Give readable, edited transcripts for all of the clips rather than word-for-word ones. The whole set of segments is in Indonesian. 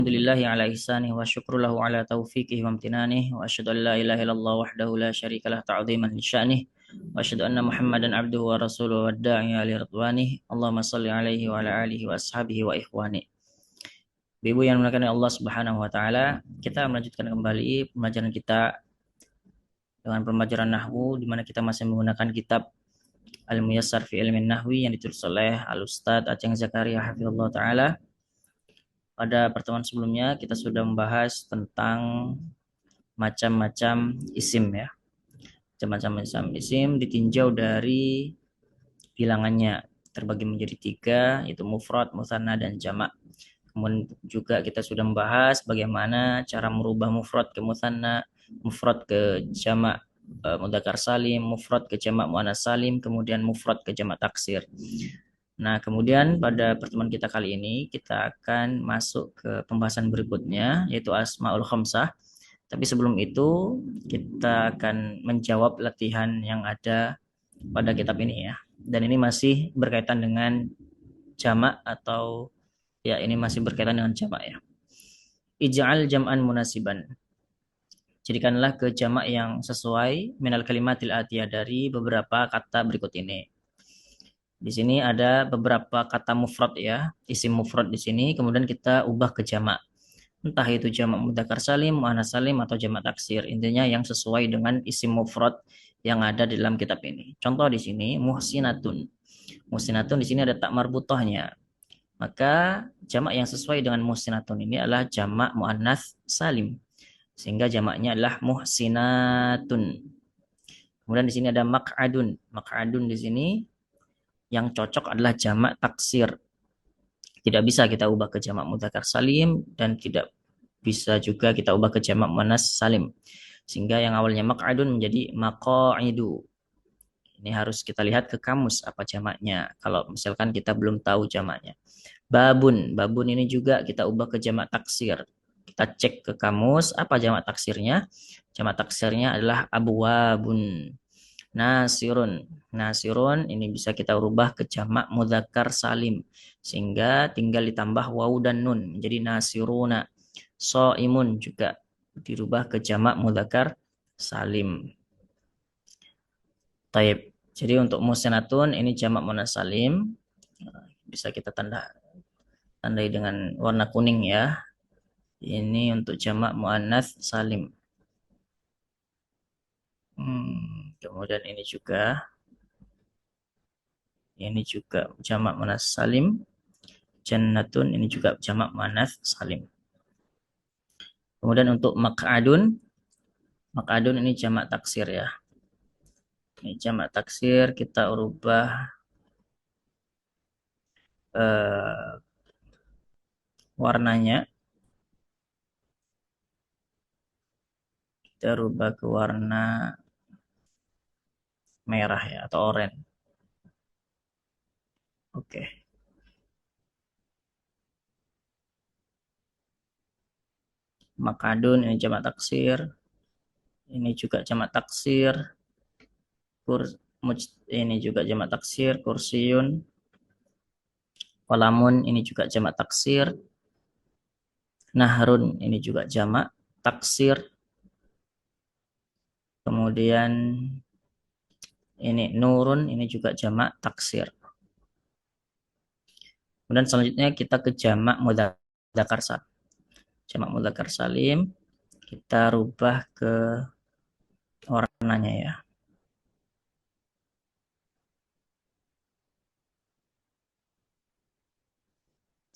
Alhamdulillahi ala ihsanih wa syukru lahu ala taufiqihi wa amtinanih wa asyhadu an la ilaha illallah wahdahu la syarika lah ta'ziman li sya'nih wa asyhadu anna Muhammadan abduhu wa rasuluhu wa da'iya li ridwanih Allahumma salli alaihi wa ala alihi wa ashabihi wa ikhwani. Ibu yang dimuliakan oleh Allah Subhanahu wa taala, kita melanjutkan kembali pembelajaran kita dengan pembelajaran nahwu di mana kita masih menggunakan kitab Al-Muyassar fi Ilmin Nahwi yang ditulis oleh Al-Ustadz Aceng Zakaria hafizallahu taala. Pada pertemuan sebelumnya kita sudah membahas tentang macam-macam isim ya. Macam-macam isim ditinjau dari bilangannya terbagi menjadi tiga, yaitu mufrad, mutsanna, dan jamak. Kemudian juga kita sudah membahas bagaimana cara merubah mufrad ke mutsanna, mufrad ke jamak mudzakkar salim, mufrad ke jamak muannats salim, kemudian mufrad ke jamak taksir. Nah, kemudian pada pertemuan kita kali ini kita akan masuk ke pembahasan berikutnya yaitu Asmaul Khamsah. Tapi sebelum itu kita akan menjawab latihan yang ada pada kitab ini ya. Dan ini masih berkaitan dengan jamak atau ya ini masih berkaitan dengan jamak ya. Ij'al jam'an munasiban. Jadikanlah ke jamak yang sesuai minal kalimatil atiyah dari beberapa kata berikut ini. Di sini ada beberapa kata mufrad ya, isim mufrad di sini, kemudian kita ubah ke jamak. Entah itu jamak mudzakkar salim, muannats salim atau jamak taksir. Intinya yang sesuai dengan isim mufrad yang ada di dalam kitab ini. Contoh di sini muhsinatun. Muhsinatun di sini ada tak marbutohnya. Maka jamak yang sesuai dengan muhsinatun ini adalah jamak muannats salim. Sehingga jamaknya adalah muhsinatun. Kemudian di sini ada maq'adun. Maq'adun di sini yang cocok adalah jamak taksir. Tidak bisa kita ubah ke jamak mudzakkar salim dan tidak bisa juga kita ubah ke jamak muannats salim. Sehingga yang awalnya maq'adun menjadi maqa'idu. Ini harus kita lihat ke kamus apa jamaknya. Kalau misalkan kita belum tahu jamaknya. Babun, babun ini juga kita ubah ke jamak taksir. Kita cek ke kamus apa jamak taksirnya. Jamak taksirnya adalah abwabun. Nasirun. Nasirun ini bisa kita rubah ke jamak mudzakkar salim. Sehingga tinggal ditambah waw dan nun menjadi nasiruna. Soimun juga dirubah ke jamak mudzakkar salim. Taib. Jadi untuk muhsinatun ini jamak muannats salim. Bisa kita tandai dengan warna kuning ya. Ini untuk jamak muannats salim. Kemudian ini juga jamak muannats salim. Jannatun ini juga jamak muannats salim. Kemudian untuk maq'adun ini jamak taksir ya. Ini jamak taksir kita ubah warnanya. Kita rubah ke warna merah ya atau oranye. Oke. Makadun ini jamak taksir. Ini juga jamak taksir. Ini juga jamak taksir. Kursiun. Qalamun ini juga jamak taksir. Nahrun ini juga jamak taksir. Kemudian ini nurun ini juga jamak taksir. Kemudian selanjutnya kita ke jamak mudzakkar salim. Jamak mudzakkar salim kita rubah ke warnanya ya.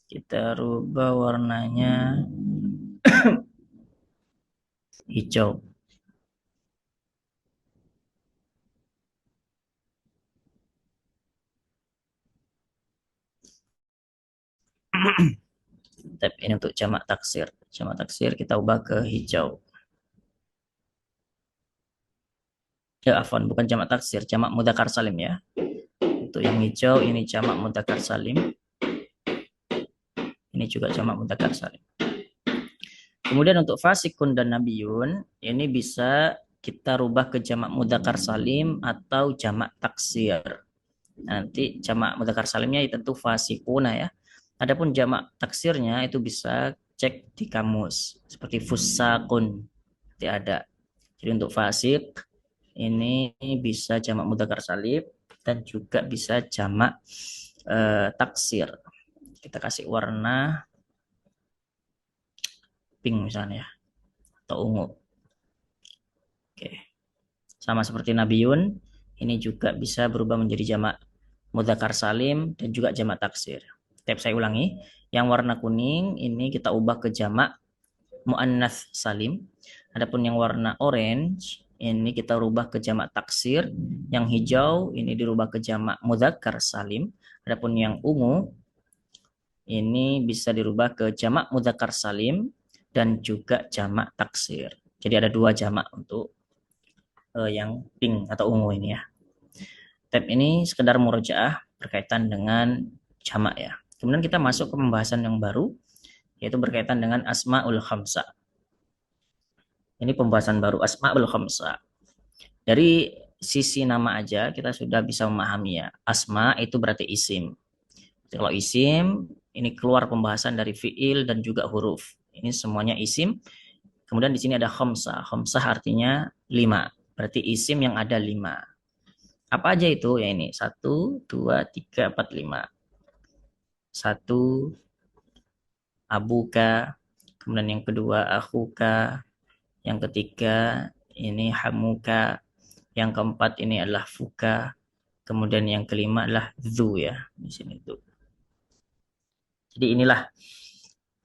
Kita rubah warnanya hijau. Tapi ini untuk jamak taksir. Jamak taksir kita ubah ke hijau. Ya, afwan, bukan jamak taksir, jamak mudzakkar salim ya. Untuk yang hijau ini jamak mudzakkar salim. Ini juga jamak mudzakkar salim. Kemudian untuk fasikun dan nabiyun ini bisa kita rubah ke jamak mudzakkar salim atau jamak taksir. Nanti jamak mudzakkar salimnya tentu fasikuna ya. Adapun jamak taksirnya itu bisa cek di kamus. Seperti fusakun, nanti ada. Jadi untuk fasik ini bisa jamak mudzakkar salim dan juga bisa jamak taksir. Kita kasih warna pink misalnya atau ungu. Oke. Sama seperti Nabiun, ini juga bisa berubah menjadi jamak mudzakkar salim dan juga jamak taksir. Saya ulangi, yang warna kuning ini kita ubah ke jamak muannats salim. Adapun yang warna orange ini kita rubah ke jamak taksir. Yang hijau ini dirubah ke jamak mudzakkar salim. Adapun yang ungu ini bisa dirubah ke jamak mudzakkar salim dan juga jamak taksir. Jadi ada dua jamak untuk yang pink atau ungu ini ya. Tab ini sekedar murojaah berkaitan dengan jamak ya. Kemudian kita masuk ke pembahasan yang baru, yaitu berkaitan dengan asmaul khamsa. Ini pembahasan baru, asmaul khamsa. Dari sisi nama aja kita sudah bisa memahami ya. Asma itu berarti isim. Kalau isim ini keluar pembahasan dari fiil dan juga huruf. Ini semuanya isim. Kemudian di sini ada khamsa. Khamsah artinya 5. Berarti isim yang ada 5. Apa aja itu? Ya ini 1, 2, 3, 4, 5. 1 abuka, kemudian yang kedua akhuka, yang ketiga ini hamuka, yang keempat ini adalah fuka, kemudian yang kelima adalah dzu ya di sini tuh. Jadi inilah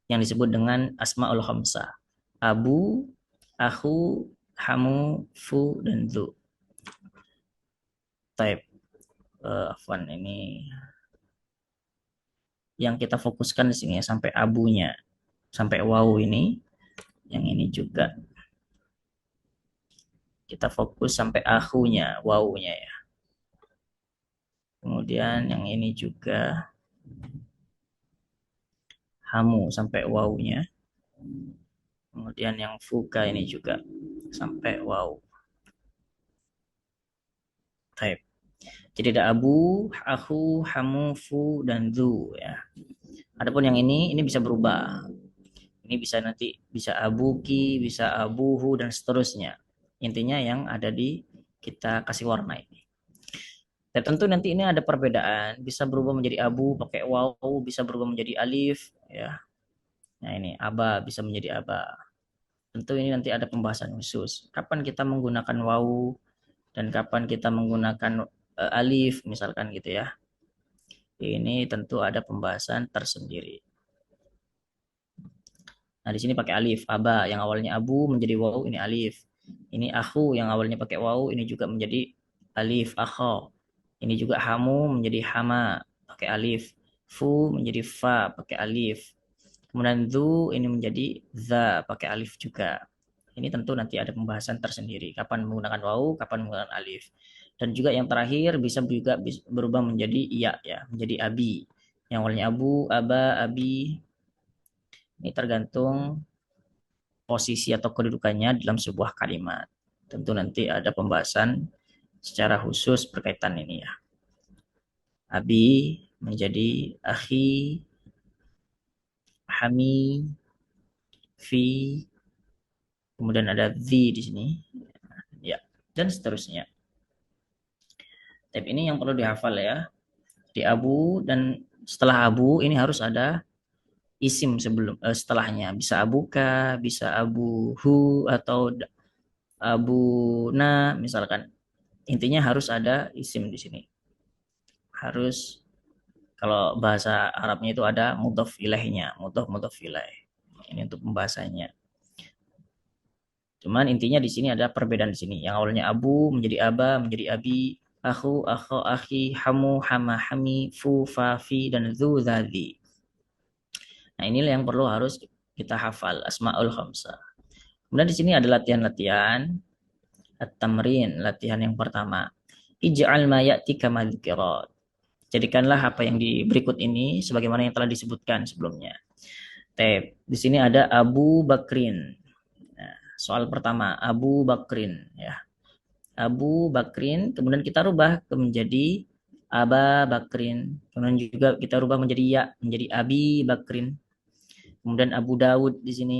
yang disebut dengan asmaul khamsah. Abu, akhu, hamu, fu, dan dzu. Type Afwan ini yang kita fokuskan di sini ya sampai abunya, sampai wawu ini. Yang ini juga kita fokus sampai akhunya, wawunya ya. Kemudian yang ini juga hamu sampai wawunya. Kemudian yang fuka ini juga sampai waw. Type. Jadi ada abu, akhu, hamu, fu, dan dzu ya. Adapun yang ini bisa berubah. Ini bisa nanti bisa abuki, bisa abuhu dan seterusnya. Intinya yang ada di kita kasih warna ini. Dan tentu nanti ini ada perbedaan, bisa berubah menjadi abu pakai waw, bisa berubah menjadi alif ya. Nah ini aba bisa menjadi aba. Tentu ini nanti ada pembahasan khusus. Kapan kita menggunakan waw dan kapan kita menggunakan alif misalkan gitu ya. Ini tentu ada pembahasan tersendiri. Nah, di sini pakai alif, aba yang awalnya abu menjadi waw ini alif. Ini akhu yang awalnya pakai waw ini juga menjadi alif akho. Ini juga hamu menjadi hama pakai alif. Fu menjadi fa pakai alif. Kemudian dzu ini menjadi za pakai alif juga. Ini tentu nanti ada pembahasan tersendiri. Kapan menggunakan waw, kapan menggunakan alif. Dan juga yang terakhir bisa juga berubah menjadi iya ya, menjadi abi. Yang awalnya abu, aba, abi. Ini tergantung posisi atau kedudukannya dalam sebuah kalimat. Tentu nanti ada pembahasan secara khusus berkaitan ini ya. Abi menjadi akhi, hami, fi, kemudian ada zi di sini. Ya, dan seterusnya. Tab ini yang perlu dihafal ya. Di abu dan setelah abu ini harus ada isim sebelum setelahnya. Bisa abuka, bisa abuhu atau abuna misalkan. Intinya harus ada isim di sini. Harus kalau bahasa Arabnya itu ada mudhaf ilaihnya, mudhaf ilaih. Ini untuk pembahasannya. Cuman intinya di sini ada perbedaan di sini. Yang awalnya abu menjadi aba, menjadi abi, akhu, akho, akhi, hamu, hama, hami, fu, fa, fi, dan dzu, dzadzi. Nah, inilah yang perlu harus kita hafal, asmaul khamsah. Kemudian di sini ada latihan-latihan, at-tamrin, latihan yang pertama. Ij'al ma ya'tika madhkirat. Jadikanlah apa yang di berikut ini sebagaimana yang telah disebutkan sebelumnya. Tab. Di sini ada Abu Bakrin. Nah, soal pertama Abu Bakrin ya. Abu Bakrin, kemudian kita rubah menjadi Aba Bakrin. Kemudian juga kita rubah menjadi ya, menjadi Abi Bakrin. Kemudian Abu Dawud di sini.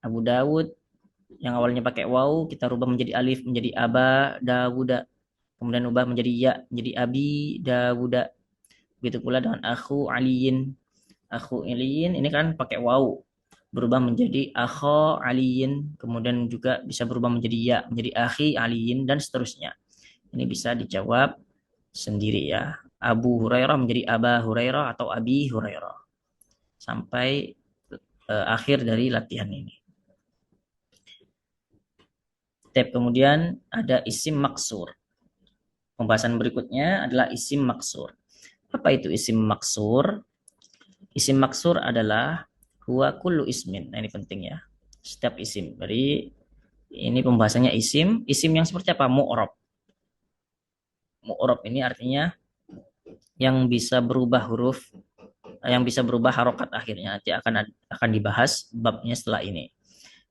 Abu Dawud yang awalnya pakai waw kita rubah menjadi alif menjadi Aba Dawuda. Kemudian ubah menjadi ya menjadi Abi Dawuda. Begitu pula dengan akhu Aliyin. Akhu Aliyin ini kan pakai waw berubah menjadi akho Aliyin, kemudian juga bisa berubah menjadi ya menjadi akhi Aliyin dan seterusnya. Ini bisa dijawab sendiri ya. Abu Hurairah menjadi Aba Hurairah atau Abi Hurairah sampai akhir dari latihan ini. Kemudian ada isim maksur. Pembahasan berikutnya adalah isim maksur. Apa itu isim maksur? Isim maksur adalah huwa kullu ismin. Nah, ini penting ya. Setiap isim. Jadi ini pembahasannya isim. Isim yang seperti apa? Mu'rab. Mu'rab ini artinya yang bisa berubah huruf, yang bisa berubah harokat akhirnya. Nanti akan dibahas babnya setelah ini.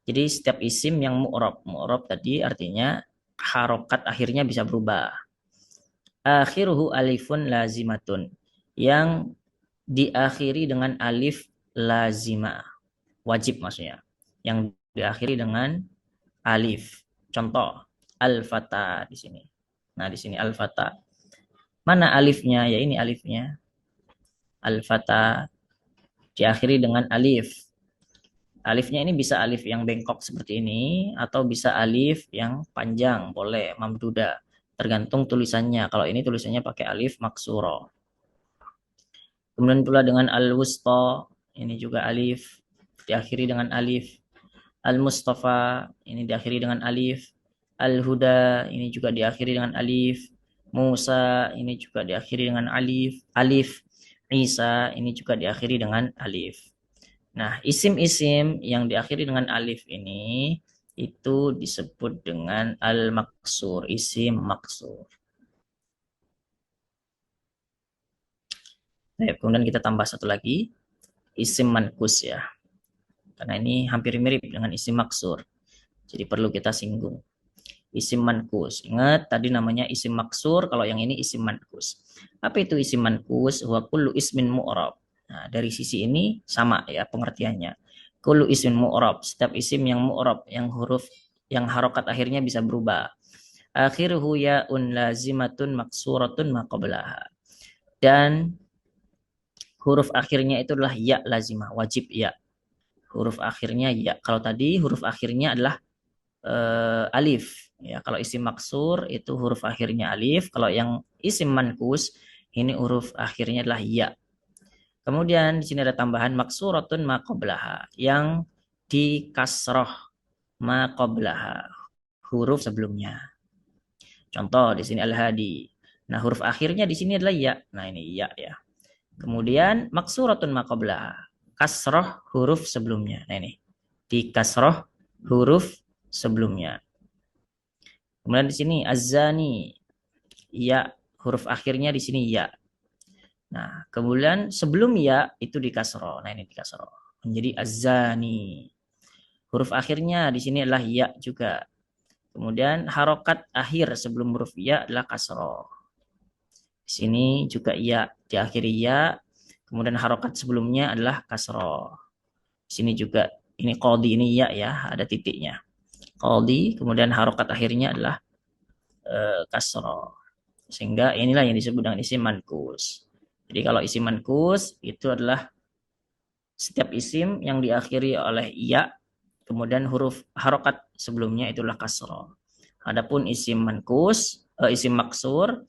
Jadi setiap isim yang mu'rab. Mu'rab tadi artinya harokat akhirnya bisa berubah. Akhiruhu alifun lazimatun. Yang diakhiri dengan alif lazimah. Wajib maksudnya. Yang diakhiri dengan alif. Contoh, al-fata di sini. Nah, di sini al-fata. Mana alifnya? Ya ini alifnya. Al-fata diakhiri dengan alif. Alifnya ini bisa alif yang bengkok seperti ini atau bisa alif yang panjang, boleh mamduda. Tergantung tulisannya. Kalau ini tulisannya pakai alif maksuro. Kemudian pula dengan al-wusta, ini juga alif diakhiri dengan alif. Al-Mustafa ini diakhiri dengan alif. Al-Huda ini juga diakhiri dengan alif. Musa ini juga diakhiri dengan alif. Alif. Isa ini juga diakhiri dengan alif. Nah, isim-isim yang diakhiri dengan alif ini itu disebut dengan al-maksur, isim maksur. Nah, kemudian kita tambah satu lagi, isim mankus ya. Karena ini hampir mirip dengan isim maksur. Jadi perlu kita singgung. Isim mankus. Ingat tadi namanya isim maksur, kalau yang ini isim mankus. Apa itu isim mankus? Wa kullu ismin mu'rab. Nah, dari sisi ini sama ya pengertiannya. Kullu ismin mu'rab, setiap isim yang mu'rab, yang huruf yang harokat akhirnya bisa berubah. Akhiruhu ya'un lazimatun maksuratun maqablaha. Dan huruf akhirnya itu adalah ya lazimah, wajib ya. Huruf akhirnya ya. Kalau tadi huruf akhirnya adalah alif ya. Kalau isim maksur itu huruf akhirnya alif, kalau yang isim mankus ini huruf akhirnya adalah ya. Kemudian di sini ada tambahan maksuratun ma qablaha, yang di kasroh ma qablaha, huruf sebelumnya. Contoh di sini al-hadi. Nah, huruf akhirnya di sini adalah ya. Nah, ini ya ya. Kemudian maksuratun ma qablaha, kasroh huruf sebelumnya. Nah, ini di kasroh huruf sebelumnya. Kemudian di sini azani, ya, huruf akhirnya di sini ya. Nah, kemudian sebelum ya itu di kasro. Nah, ini di kasro. Menjadi azani. Huruf akhirnya di sini adalah ya juga. Kemudian harokat akhir sebelum huruf ya adalah kasro. Di sini juga ya, diakhiri ya. Kemudian harokat sebelumnya adalah kasro. Di sini juga ini qadi ini ya ya, ada titiknya. Qadi, kemudian harokat akhirnya adalah kasro. Sehingga inilah yang disebut dengan isim mankus. Jadi kalau isim mankus itu adalah setiap isim yang diakhiri oleh ya, kemudian huruf harokat sebelumnya itulah kasro. Adapun isim maksur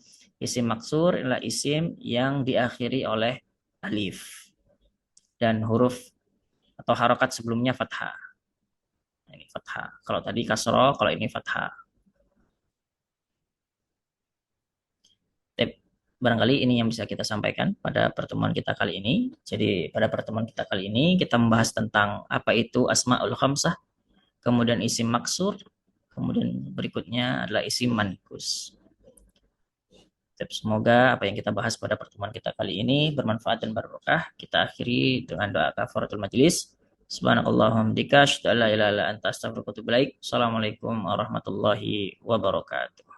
adalah isim yang diakhiri oleh alif dan huruf atau harokat sebelumnya fathah. Ini fathah. Kalau tadi kasro, kalau ini fathah. Barangkali ini yang bisa kita sampaikan pada pertemuan kita kali ini. Jadi pada pertemuan kita kali ini kita membahas tentang apa itu asmaul khamsah, kemudian isim maksur, kemudian berikutnya adalah isim mankus. Semoga apa yang kita bahas pada pertemuan kita kali ini bermanfaat dan barokah. Kita akhiri dengan doa kafaratul majelis. Subhanakallahumma hamdika asyhadu an la ilaha illa anta astaghfiruka wa atubu ilaik. Assalamualaikum warahmatullahi wabarakatuh.